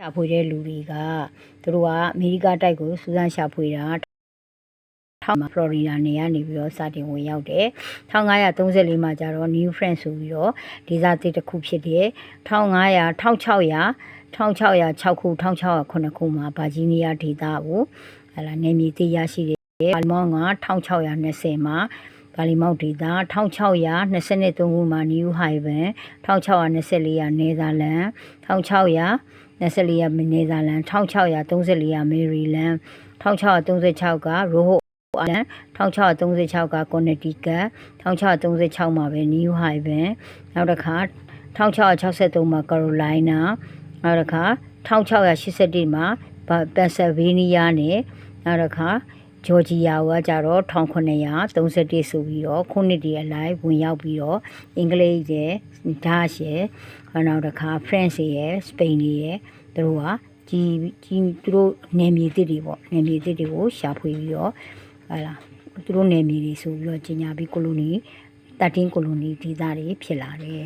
ရှာဖွေတဲ့လူတွေကသူတို့ကအမေရိကတိုက်ကိုစူးစမ်းရှာဖွေတာထောက်မှာဖလော်ရီဒါနေကနေပြီးတော့စတင်ဝင်ရောက်တယ်1534မှာကျတော့ New France ဆိုပြီးတော့ဒေသသစ်တစ်ခုဖြစ်တယ်1606ခု1609ခုမှာဗာဂျီးနီးယားဒေသကိုနယ်မြေသိရရှိတယ်ဘာလီမောင်းက1620မှာဘာလီမောက်ဒေသ1623ခုမှာ New Haven 1624ရနယ်သာလန်1624ရနယ်သာလန်1634ရမေရီလန်1636ကရိုဟိုအိုလန်1636ကကွန်နတီကတ်1636မှာပဲ New Haven နောက်တစ်ခါ1663မှာကာရိုလိုင်းနာနောက်တစ်ခါ1681မှာပန်ဆယ်ဗေးနီးယားနဲ့နောက်တစ်ခါဂျော်ဂျီယာကကြတော့1931ဆိုပြီးတော့ခုနှစ်တည်းအလိုက်ဝင်ရောက်ပြီးတော့အင်္ဂလိပ်ရဲ့ဒါ့ရှယ်နောက်တစ်ခါ France ရဲ့စပိန်ရဲ့သူတို့ကသူတို့နယ်မြေသစ်တွေပေါ့နယ်မြေသစ်တွေကိုရှာဖွေပြီးတော့သူတို့နယ်မြေတွေဆိုပြီးတော့ကြီးညာပြီးကိုလိုနီ13ကိုလိုနီဒေသတွေဖြစ်လာတယ်